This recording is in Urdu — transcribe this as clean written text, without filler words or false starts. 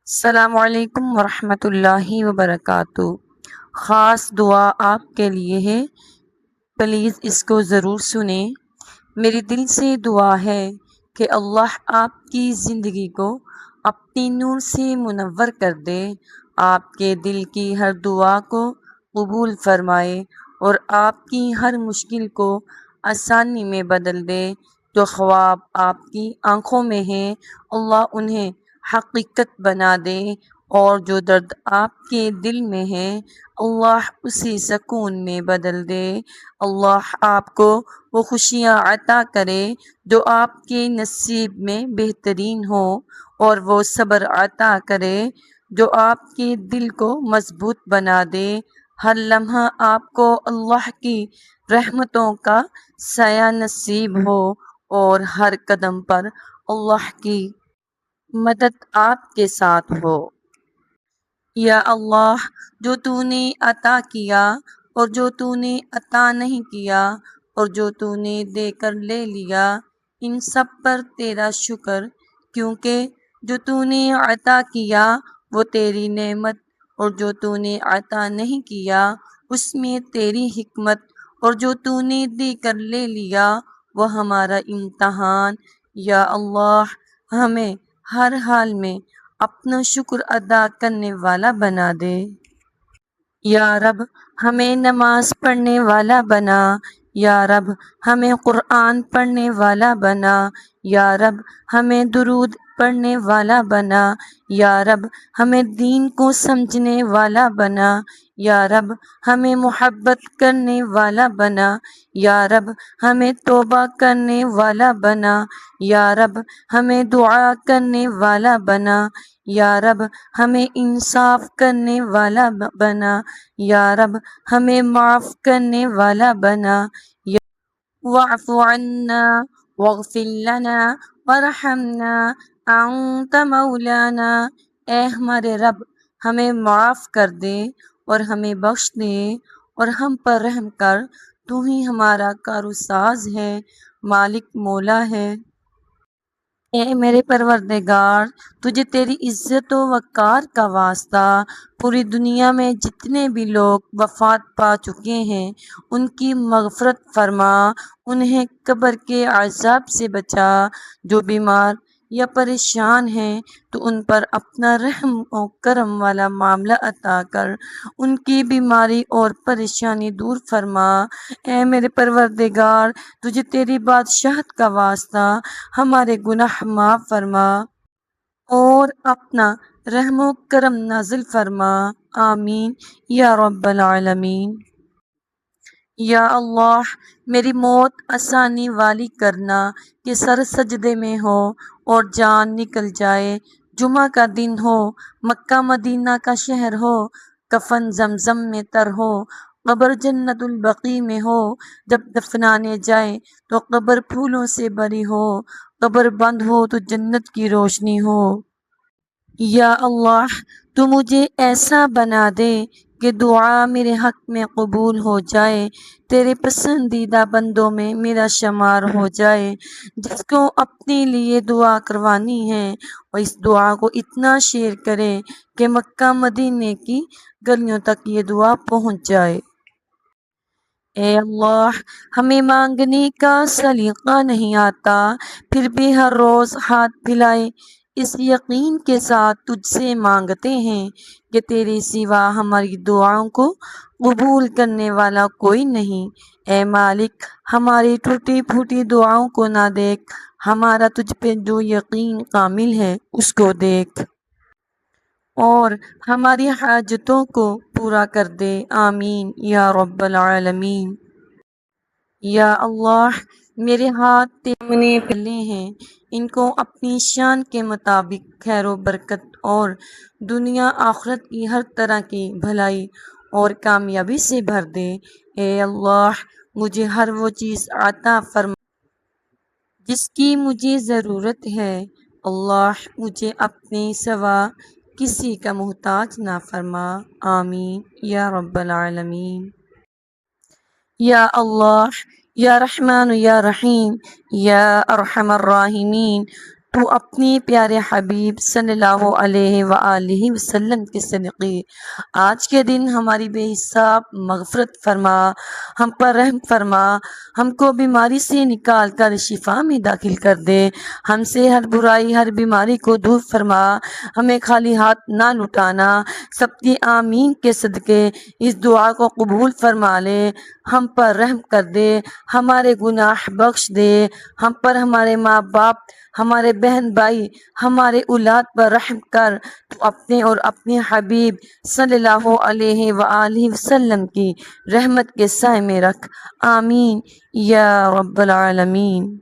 السلام علیکم ورحمۃ اللہ وبرکاتہ۔ خاص دعا آپ کے لیے ہے، پلیز اس کو ضرور سنیں۔ میری دل سے دعا ہے کہ اللہ آپ کی زندگی کو اپنی نور سے منور کر دے، آپ کے دل کی ہر دعا کو قبول فرمائے اور آپ کی ہر مشکل کو آسانی میں بدل دے۔ جو خواب آپ کی آنکھوں میں ہیں اللہ انہیں حقیقت بنا دے، اور جو درد آپ کے دل میں ہے اللہ اسی سکون میں بدل دے۔ اللہ آپ کو وہ خوشیاں عطا کرے جو آپ کے نصیب میں بہترین ہو، اور وہ صبر عطا کرے جو آپ کے دل کو مضبوط بنا دے۔ ہر لمحہ آپ کو اللہ کی رحمتوں کا سایہ نصیب ہو، اور ہر قدم پر اللہ کی مدد آپ کے ساتھ ہو۔ یا اللہ، جو تو نے عطا کیا اور جو تو نے عطا نہیں کیا اور جو تو نے دے کر لے لیا، ان سب پر تیرا شکر، کیونکہ جو تو نے عطا کیا وہ تیری نعمت، اور جو تو نے عطا نہیں کیا اس میں تیری حکمت، اور جو تو نے دے کر لے لیا وہ ہمارا امتحان۔ یا اللہ، ہمیں ہر حال میں اپنا شکر ادا کرنے والا بنا دے۔ یا رب، ہمیں نماز پڑھنے والا بنا۔ یا رب، ہمیں قرآن پڑھنے والا بنا۔ یا رب، ہمیں درود پڑھنے والا بنا۔ یا رب، ہمیں دین کو سمجھنے والا بنا۔ یا رب، ہمیں محبت کرنے والا بنا۔ یا رب، ہمیں توبہ کرنے والا بنا۔ یا رب، ہمیں دعا کرنے والا بنا۔ یا رب، ہمیں انصاف کرنے والا بنا۔ یا رب، ہمیں معاف کرنے والا بنا۔ واعف عنا واغفر لنا وارحمنا انت مولانا۔ اے ہمارے رب، ہمیں معاف کر دے اور ہمیں بخش دے، اور ہم پر رحم کر، تو ہی ہمارا کارساز ہے، مالک مولا ہے۔ اے میرے پروردگار، تجھے تیری عزت و وقار کا واسطہ، پوری دنیا میں جتنے بھی لوگ وفات پا چکے ہیں ان کی مغفرت فرما، انہیں قبر کے عذاب سے بچا۔ جو بیمار یا پریشان ہیں تو ان پر اپنا رحم و کرم والا معاملہ عطا کر، ان کی بیماری اور پریشانی دور فرما۔ اے میرے پروردگار، تجھے تیری بادشاہت کا واسطہ ہمارے گناہ معاف فرما اور اپنا رحم و کرم نازل فرما، آمین یا رب العالمین۔ یا اللہ، میری موت آسانی والی کرنا کہ سر سجدے میں ہو اور جان نکل جائے، جمعہ کا دن ہو، مکہ مدینہ کا شہر ہو، کفن زمزم میں تر ہو، قبر جنت البقیع میں ہو، جب دفنانے جائے تو قبر پھولوں سے بھری ہو، قبر بند ہو تو جنت کی روشنی ہو۔ یا اللہ، تو مجھے ایسا بنا دے کہ دعا میرے حق میں قبول ہو جائے، تیرے پسندیدہ بندوں میں میرا شمار ہو جائے۔ جس کو اپنے لیے دعا کروانی ہے اور اس دعا کو اتنا شیئر کرے کہ مکہ مدینے کی گلیوں تک یہ دعا پہنچ جائے۔ اے اللہ، ہمیں مانگنے کا سلیقہ نہیں آتا، پھر بھی ہر روز ہاتھ پھیلائے اس یقین کے ساتھ تجھ سے مانگتے ہیں کہ تیرے سوا ہماری دعاؤں کو قبول کرنے والا کوئی نہیں۔ اے مالک، ہماری ٹوٹی پھوٹی دعاؤں کو نہ دیکھ، ہمارا تجھ پہ جو یقین کامل ہے اس کو دیکھ، اور ہماری حاجتوں کو پورا کر دے، آمین یا رب العالمین۔ یا اللہ، میرے ہاتھ تیرے سامنے پھیلے ہیں، ان کو اپنی شان کے مطابق خیر و برکت اور دنیا آخرت کی ہر طرح کی بھلائی اور کامیابی سے بھر دے۔ اے اللہ، مجھے ہر وہ چیز عطا فرما جس کی مجھے ضرورت ہے، اللہ مجھے اپنے سوا کسی کا محتاج نہ فرما، آمین یا رب العالمین۔ یا اللہ، یا رحمان یا رحیم، یا ارحم الراحمین، تو اپنی پیارے حبیب صلی اللہ علیہ وآلہ وسلم کے صدقے آج کے دن ہماری بے حساب مغفرت فرما، ہم پر رحم فرما، ہم کو بیماری سے نکال کر شفا میں داخل کر دے، ہم سے ہر برائی ہر بیماری کو دور فرما، ہمیں خالی ہاتھ نہ لٹانا، سب کی آمین کے صدقے اس دعا کو قبول فرما لے، ہم پر رحم کر دے، ہمارے گناہ بخش دے، ہم پر ہمارے ماں باپ ہمارے بہن بھائی ہمارے اولاد پر رحم کر، تو اپنے اور اپنے حبیب صلی اللہ علیہ وآلہ وسلم کی رحمت کے سائے میں رکھ، آمین یا رب العالمین۔